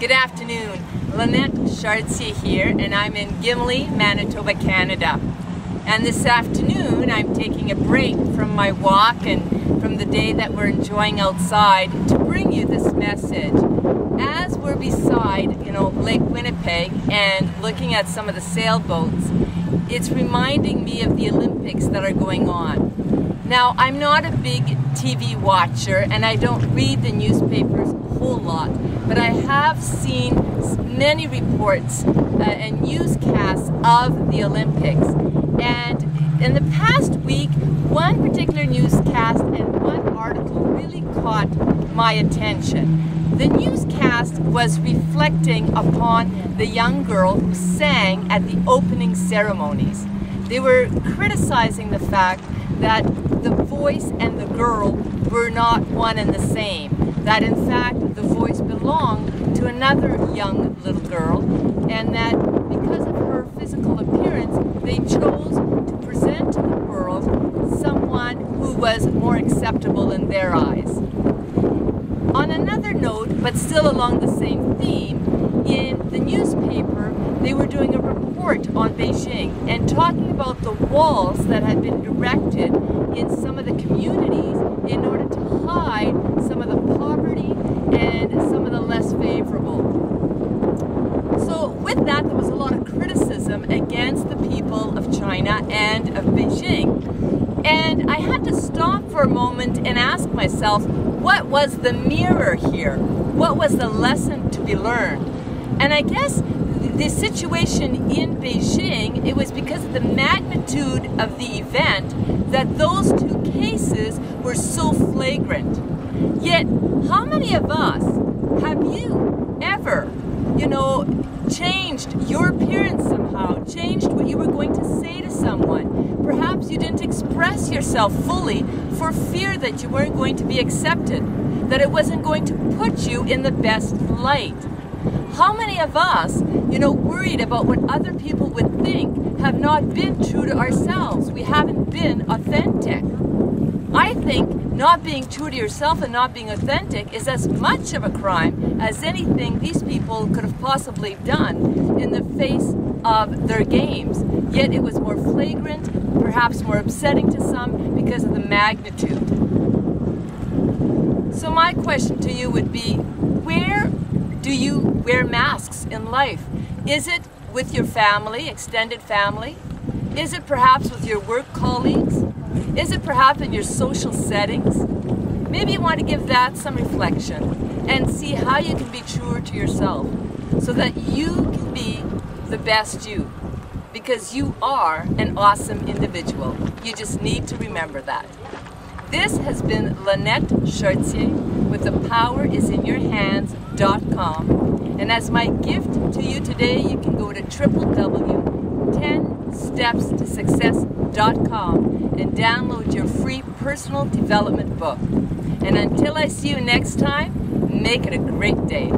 Good afternoon, Lynette Chartier here, and I'm in Gimli, Manitoba, Canada. And this afternoon I'm taking a break from my walk and from the day that we're enjoying outside to bring you this message. As we're beside, Lake Winnipeg and looking at some of the sailboats, it's reminding me of the Olympics that are going on. Now, I'm not a big TV watcher and I don't read the newspapers a whole lot, but I have seen many reports and newscasts of the Olympics. And in the past week, one particular newscast and one article really caught my attention. The newscast was reflecting upon the young girl who sang at the opening ceremonies. They were criticizing the fact that the voice and the girl were not one and the same. That in fact the voice belonged to another young little girl, and that because of her physical appearance, they chose to present to the world someone who was more acceptable in their eyes. On another note, but still along the same theme, in the newspaper they were doing a report on Beijing and talking about the walls that had been erected in some of the communities in order to hide some of the poverty and some of the less favorable. So with that, there was a lot of criticism against the people of China and of Beijing. And I had to stop for a moment and ask myself, what was the mirror here? What was the lesson to be learned? And I guess the situation in Beijing, it was because of the magnitude of the event that those two cases were so flagrant. Yet, how many of us have you ever, changed your appearance somehow, changed what you were going to say to someone? Perhaps you didn't express yourself fully for fear that you weren't going to be accepted, that it wasn't going to put you in the best light. How many of us, worried about what other people would think, have not been true to ourselves? We haven't been authentic. I think not being true to yourself and not being authentic is as much of a crime as anything these people could have possibly done in the face of their games. Yet it was more flagrant, perhaps more upsetting to some because of the magnitude. So my question to you would be, where do you wear masks in life? Is it with your family, extended family? Is it perhaps with your work colleagues? Is it perhaps in your social settings? Maybe you want to give that some reflection and see how you can be truer to yourself so that you can be the best you, because you are an awesome individual. You just need to remember that. This has been Lynette Chartier with thepowerisinyourhands.com, and as my gift to you today, you can go to www.10stepstosuccess.com and download your free personal development book. And until I see you next time, make it a great day.